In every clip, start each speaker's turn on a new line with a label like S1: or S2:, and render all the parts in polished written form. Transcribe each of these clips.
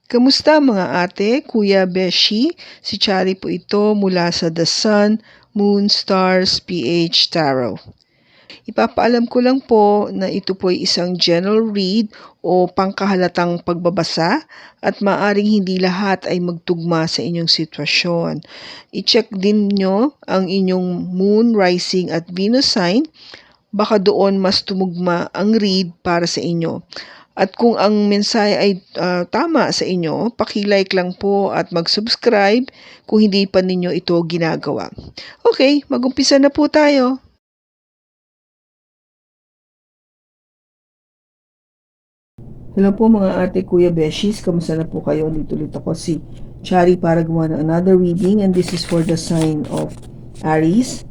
S1: Kamusta mga ate, kuya, beshi? Si Chari po ito mula sa The Sun, Moon, Stars, PH Tarot. Ipapaalam ko lang po na ito po ay isang general read o pangkahalatang pagbabasa at maaring hindi lahat ay magtugma sa inyong sitwasyon. I-check din nyo ang inyong Moon, Rising at Venus sign. Baka doon mas tumugma ang read para sa inyo. At kung ang mensahe ay tama sa inyo, paki-like lang po at mag-subscribe kung hindi pa ninyo ito ginagawa. Okay, mag-umpisa na po tayo. Hello po mga ate, kuya, beshies. Kamusta na po kayo? Dito ulit ako si Chari para gawa ng another reading, and this is for the sign of Aries,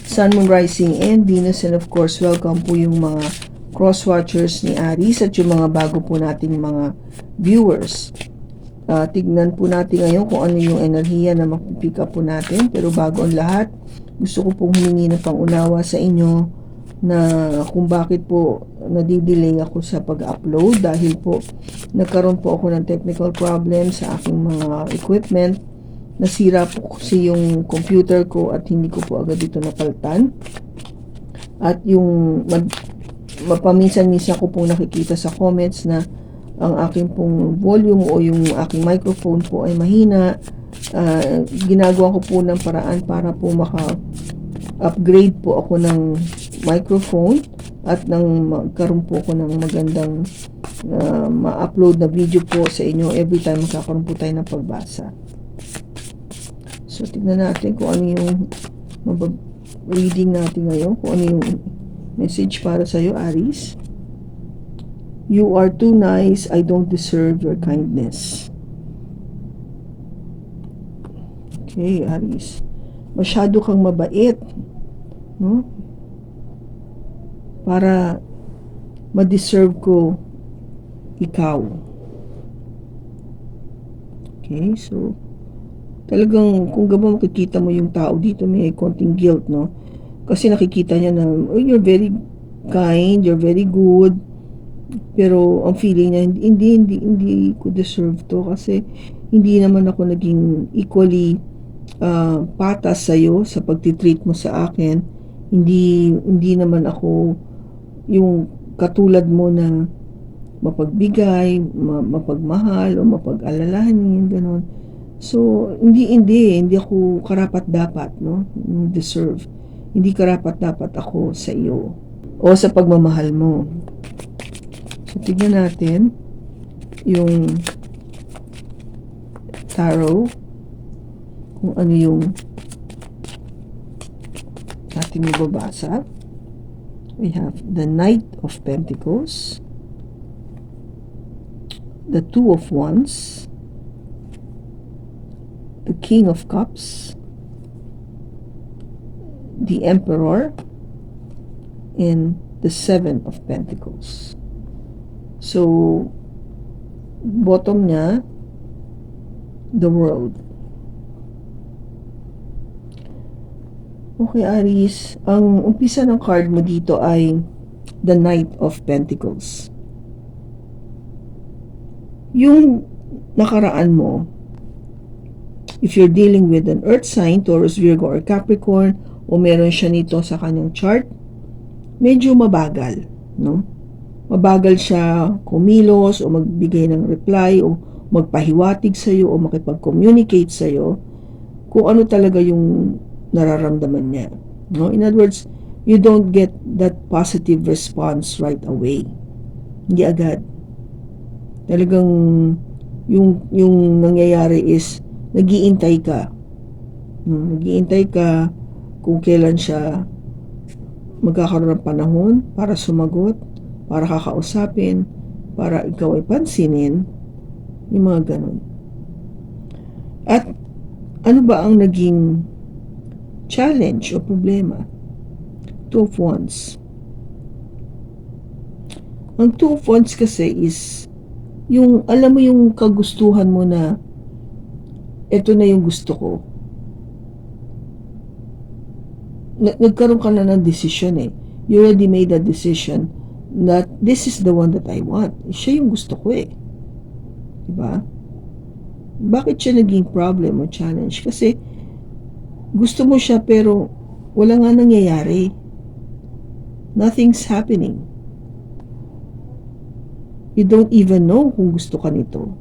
S1: Sun, Moon, Rising, and Venus. And of course, welcome po yung mga cross-watchers ni Aries at yung mga bago po nating mga viewers. Tignan po natin ngayon kung ano yung enerhiya na mapipick up po natin. Pero bago ang lahat, gusto ko pong humingi ng pangunawa sa inyo na kung bakit po nadidelay ako sa pag-upload dahil po nagkaroon po ako ng technical problem sa aking mga equipment. Nasira po kasi yung computer ko at hindi ko po agad ito napalitan. At yung mapaminsan-minsan ko pong nakikita sa comments na ang aking pong volume o yung aking microphone po ay mahina. Ginagawa ko po ng paraan para po maka-upgrade po ako ng microphone at nang magkaroon po ako ng magandang ma-upload na video po sa inyo every time magkakaroon po tayo ng pagbasa. So, tignan natin kung ano yung reading natin ngayon, kung ano yung message para sa iyo, Aries. You are too nice. I don't deserve your kindness. Okay, Aries. Masyado kang mabait, no? Para ma-deserve ko ikaw. Okay, so talagang kung gabang makikita mo yung tao dito, may konting guilt, no? Kasi nakikita niya na, oh, you're very kind, you're very good. Pero ang feeling niya, hindi ko deserve to kasi hindi naman ako naging equally patas sa'yo sa pagtitreat mo sa akin. Hindi naman ako yung katulad mo na mapagbigay, mapagmahal o mapag-alalahanin, gano'n. So, hindi ako karapat-dapat, no? Deserve. Hindi karapat-dapat ako sa iyo o sa pagmamahal mo. So, tignan natin yung tarot, kung ano yung ating mababasa. We have the Knight of Pentacles, the Two of Wands, the King of Cups, the Emperor, and the Seven of Pentacles. So, bottom niya, the World. Okay, Aries, ang umpisa ng card mo dito ay the Knight of Pentacles. Yung nakaraan mo, if you're dealing with an earth sign, Taurus, Virgo, or Capricorn, o meron siya nito sa kanyang chart, medyo mabagal, no? Mabagal siya kumilos o magbigay ng reply o magpahiwatig sa'yo o makipag-communicate sa'yo kung ano talaga yung nararamdaman niya, no? In other words, you don't get that positive response right away. Hindi agad. Talagang yung nangyayari is nag-iintay ka. Nag-iintay ka kung kailan siya magkakaroon ng panahon para sumagot, para kakausapin, para ikaw ay pansinin, yung mga ganun. At ano ba ang naging challenge o problema? Two of Wands. Ang Two of Wands kasi is yung, alam mo yung kagustuhan mo na ito na yung gusto ko. Nagkaroon ka na ng decision eh. You already made a decision that this is the one that I want. Siya yung gusto ko eh. Diba? Bakit siya naging problem o challenge? Kasi gusto mo siya pero wala nga nangyayari. Nothing's happening. You don't even know kung gusto ka nito.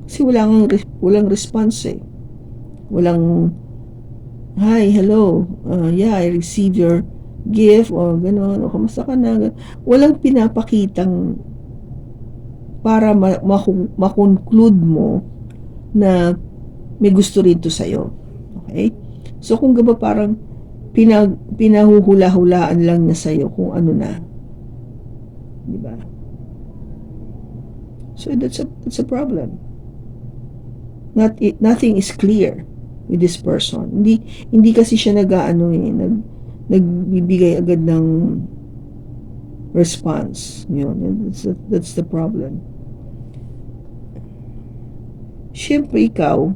S1: Kasi walang response eh. Walang, hi, hello, yeah, I received your gift, o gano'n, o kamusta ka na. Walang pinapakitang para makonclude mo na may gusto rin to sa'yo. Okay? So, kung gaba parang pinahuhula-hulaan lang na sa'yo kung ano na. Diba? So, that's a problem. Nothing is clear with this person. Hindi kasi siya nagbibigay agad ng response. Yun, that's the problem. Siyempre ikaw,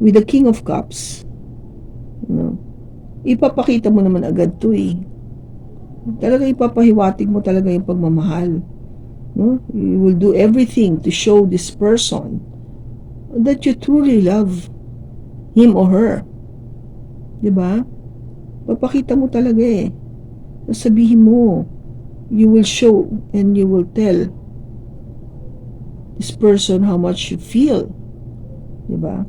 S1: with the King of Cups, ipapakita mo naman agad to eh. Talaga ipapahiwatig mo talaga yung pagmamahal. No? You will do everything to show this person that you truly love him or her. Diba? Papakita mo talaga eh. Sabihin mo, you will show and you will tell this person how much you feel. Diba?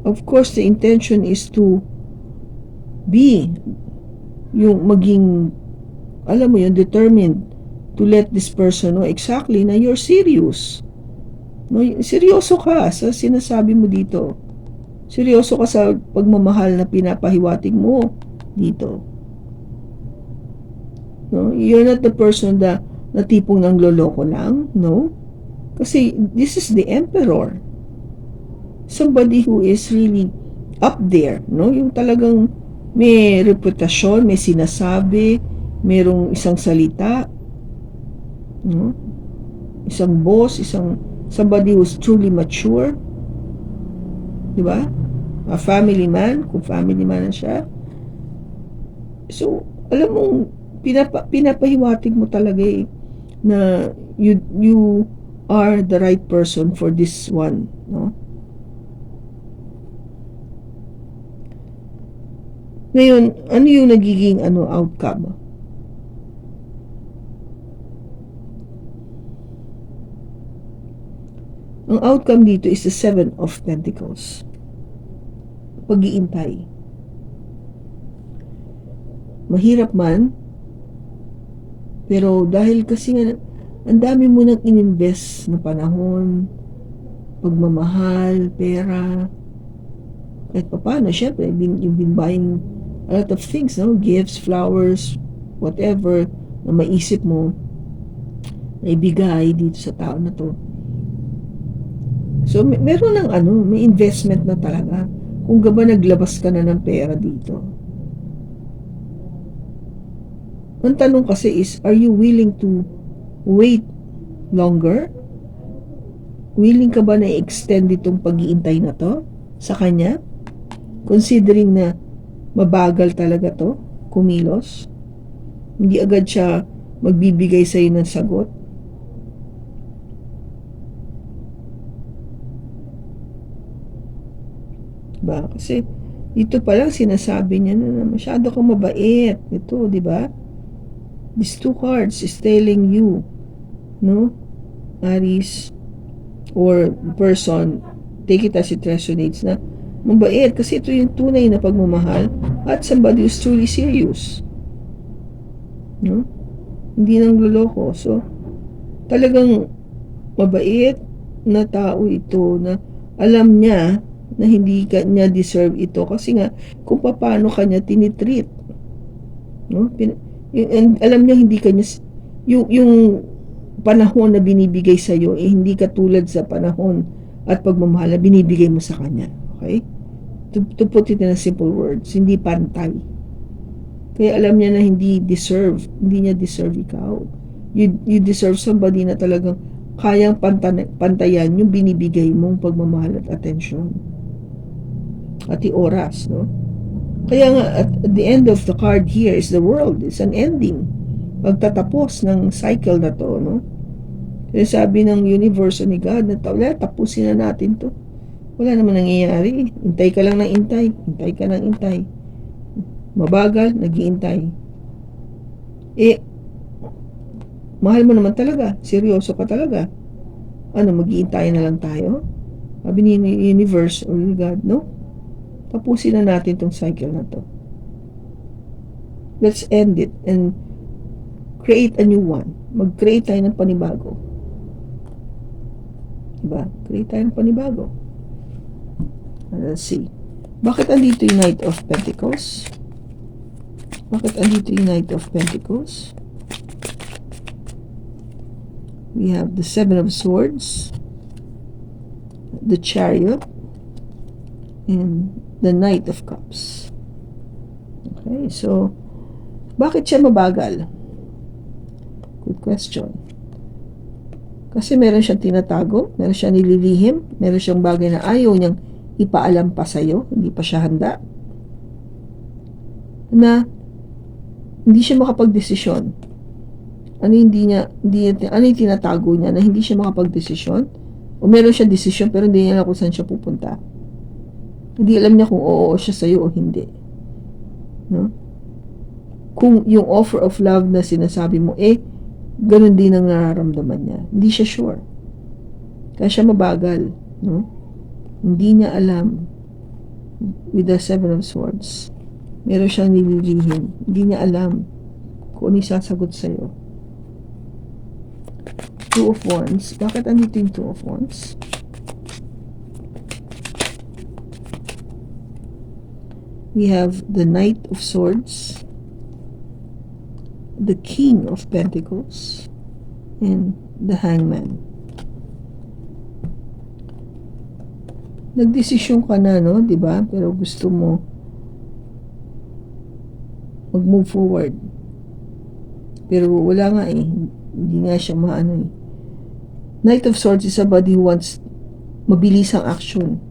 S1: Of course, the intention is to be yung maging, alam mo yun, determined to let this person know exactly na you're serious. No, seryoso ka sa sinasabi mo dito. Seryoso ka sa pagmamahal na pinapahiwatig mo dito. No, you're not the person na tipong nang loloko lang, no? Kasi this is the emperor. Somebody who is really up there, no? Yung talagang may reputasyon, may sinasabi, merong isang salita, no? Isang boss, somebody who's truly mature, di ba? A family man, kung family man siya. So, alam mo, pinapahiwatig mo talaga eh, na you are the right person for this one, no? Ngayon, ano yung nagiging outcome? Ang outcome dito is the Seven of Pentacles. Pag-iintay. Mahirap man, pero dahil kasi nga, ang dami mo nang ininvest na panahon, pagmamahal, pera, kahit pa paano, syempre, you've been buying a lot of things, no? Gifts, flowers, whatever, na maisip mo, na ibigay dito sa tao na to. So, meron ng may investment na talaga. Kung gaba naglabas ka na ng pera dito. Ang tanong kasi is, are you willing to wait longer? Willing ka ba na i-extend itong pag-iintay na to sa kanya? Considering na mabagal talaga to, kumilos. Hindi agad siya magbibigay sa'yo ng sagot. Diba? Kasi dito pa lang sinasabi niya na masyado kang mabait. Ito, di ba? These two cards is telling you, no? Aries or person, take it as it resonates na mabait kasi ito yung tunay na pagmamahal at somebody who's truly serious. No? Hindi nang loloko. So, talagang mabait na tao ito na alam niya na hindi niya deserve ito kasi nga kung paano kanya tinitreat. No? And alam niya hindi kanya yung panahon na binibigay sa iyo hindi katulad sa panahon at pagmamahal na binibigay mo sa kanya. Okay? To put it in a simple words, hindi pantay. Kaya alam niya na hindi niya deserve ikaw. You deserve somebody na talagang kayang pantayan yung binibigay mong pagmamahal at atensyon. At oras, no? Kaya nga, at the end of the card here is the world. It's an ending. Pagtatapos ng cycle na to, no? Sabi ng universe ni God na tapusin na natin to. Wala naman nangyayari. Intay ka lang ng intay. Intay ka ng intay. Mabagal, nag-iintay. Mahal mo naman talaga. Seryoso ka talaga. Ano, mag-iintay na lang tayo? Sabi ni universe or ni God, no? Tapusin na natin tong cycle na to. Let's end it and create a new one. Mag-create tayo ng panibago. Diba? Create tayo ng panibago. Let's see. Bakit andito yung Knight of Pentacles? Bakit andito yung Knight of Pentacles? We have the Seven of Swords, the Chariot, and the Knight of Cups. Okay, so bakit siya mabagal? Good question. Kasi meron siyang tinatago, meron siyang nililihim, meron siyang bagay na ayaw niyang ipaalam pa sa'yo, hindi pa siya handa, na hindi siya makapagdesisyon. Ano yung tinatago niya na hindi siya makapagdesisyon? O meron siya desisyon pero hindi niya alam kung saan siya pupunta. Hindi alam niya kung oo siya sa'yo o hindi. No? Kung yung offer of love na sinasabi mo, ganun din ang nararamdaman niya. Hindi siya sure. Kaya siya mabagal. No? Hindi niya alam. With the Seven of Swords, meron siyang nililihim. Hindi niya alam kung ano isasagot sa'yo. Two of Wands. Bakit andito yung Two of Wands? We have the Knight of Swords, the King of Pentacles, and the Hangman. Nagdesisyon ka na, no? Diba? Pero gusto mo mag-move forward. Pero wala nga Hindi nga siya maano Knight of Swords is somebody who wants mabilisang action.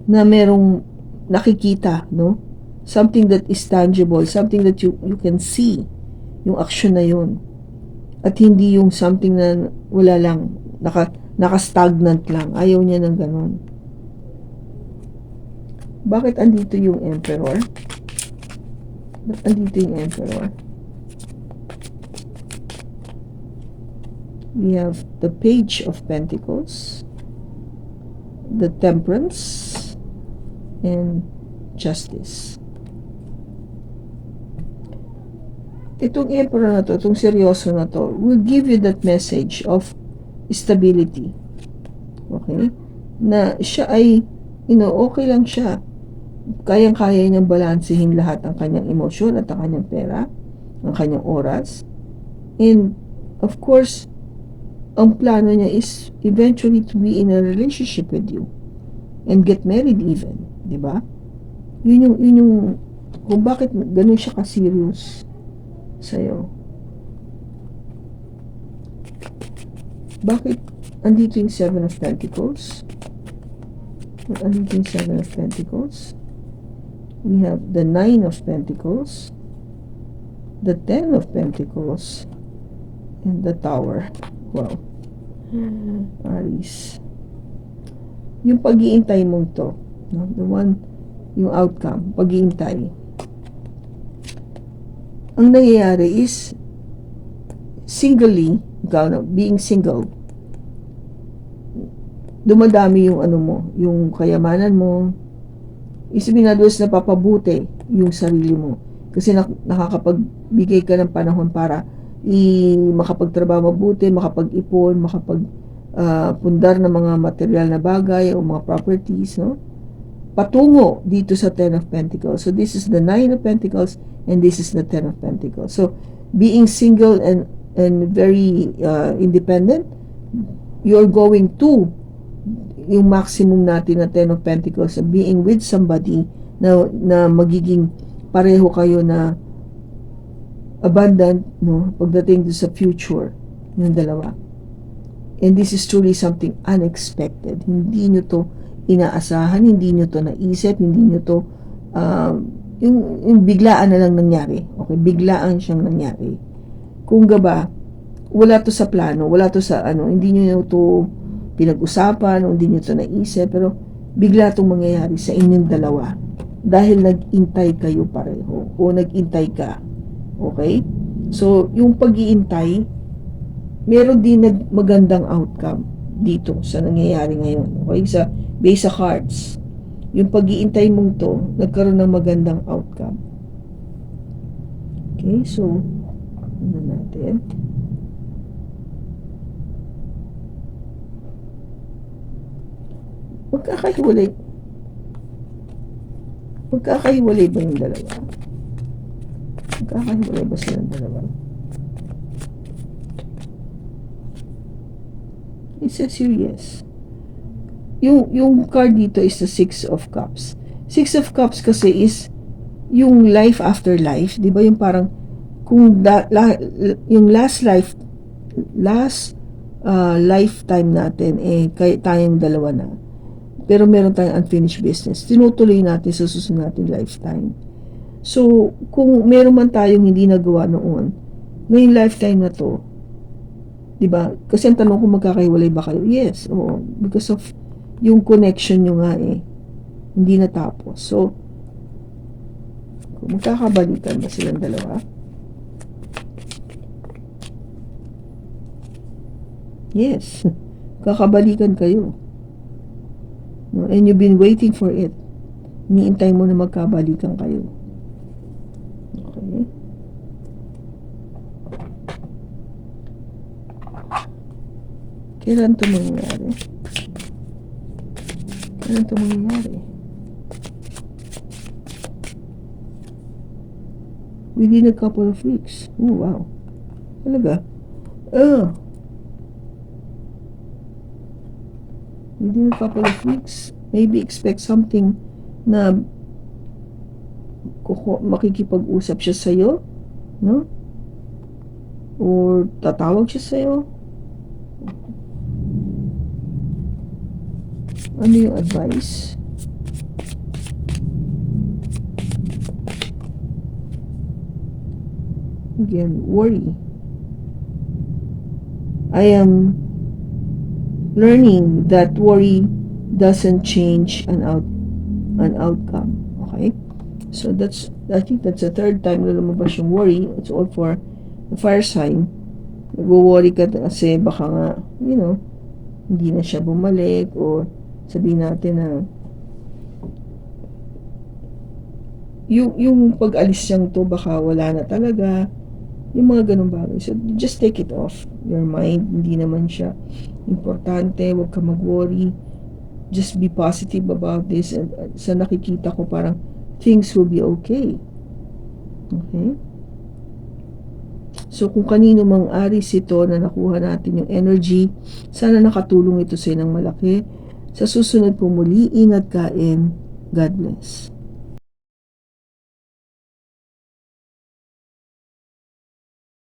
S1: Na merong nakikita, no? Something that is tangible, something that you can see, yung action na yun. At hindi yung something na wala lang, naka-stagnant lang. Ayaw niya ng ganun. Bakit andito yung Emperor? Bakit andito yung Emperor? We have the Page of Pentacles, the Temperance, and Justice. Itong Emperor na to, itong seryoso na to, will give you that message of stability. Okay? Na siya ay, okay lang siya. Kayang-kaya niyang balansehin lahat ang kanyang emosyon at ang kanyang pera, ang kanyang oras. And, of course, ang plano niya is eventually to be in a relationship with you and get married even. Diba? Yun yung kung bakit ganun siya ka-serious sa'yo. Bakit andito yung Seven of Pentacles? Andito yung Seven of Pentacles. We have the Nine of Pentacles, the Ten of Pentacles, and the Tower. Wow. Aries. Yung pag-iintay mong to, no? The one, yung outcome, pag-iintay. Ang nangyayari is being single, dumadami yung yung kayamanan mo. Isipin na doon na papabuti yung sarili mo. Kasi nakakapagbigay ka ng panahon para makapagtrabaho mabuti, makapag-ipon, pundar ng mga material na bagay o mga properties, no? Patungo dito sa Ten of Pentacles. So this is the Nine of Pentacles and this is the Ten of Pentacles. So being single and very independent, you're going to yung maximum natin na Ten of Pentacles, being with somebody na magiging pareho kayo na abundant, no, pagdating sa future ng dalawa. And this is truly something unexpected. Hindi nyo to inaasahan, hindi nyo to naisip, hindi nyo to yung biglaan na lang nangyari. Okay, biglaan siyang nangyari. Kung ba wala to sa plano, wala to sa ano, hindi nyo to pinag-usapan, o hindi nyo to naisip, pero bigla itong mangyayari sa inyong dalawa dahil nag-intay kayo pareho o nag-intay ka. Okay? So, yung pag-iintay, meron din magandang outcome dito sa nangyayari ngayon. Okay? Based sa cards, yung pag-iintay mong to, nagkaroon ng magandang outcome. Okay? So, ano natin? Magkakahiwalay ba yung dalawa? Magkakahiwalay ba silang dalawa? It says here yes. Yung card dito is the Six of Cups. Six of Cups kasi is yung life after life, di ba? Yung parang kung yung last lifetime natin tayong dalawa na, pero meron tayong unfinished business, tinutuloy natin sa susunod nating lifetime. So kung meron man tayong hindi nagawa noon ngayong lifetime na to, di ba? Kasi ang tanong kung magkakahiwalay ba kayo, yes, oo, because of yung connection nyo nga hindi natapos. So kung magkakabalikan ba silang dalawa? Yes, kakabalikan kayo. And you've been waiting for it. Iniintay mo na magkabalikan kayo. Okay. Kailan ito mangyayari? Within a couple of weeks. Oh, wow. Talaga? Within a couple of weeks, maybe expect something na makikipag-usap siya sa'yo, no? Or tatawag siya sa'yo. Ano yung advice? Again, worry. I am learning that worry doesn't change an outcome. Okay? So I think that's the third time na lumabas yung worry. It's all for the fire sign. Nag-worry ka kasi baka nga, hindi na siya bumalik, or sabihin natin na yung pag-alis niyang to baka wala na talaga, yung mga ganun bagay. So just take it off your mind. Hindi naman siya importante, huwag ka mag-worry, just be positive about this. And sa nakikita ko, parang things will be okay. Okay? So kung kanino mang Aries ito na nakuha natin yung energy, sana nakatulong ito sa ng malaki. Sa susunod po muli, ingat kain. God bless.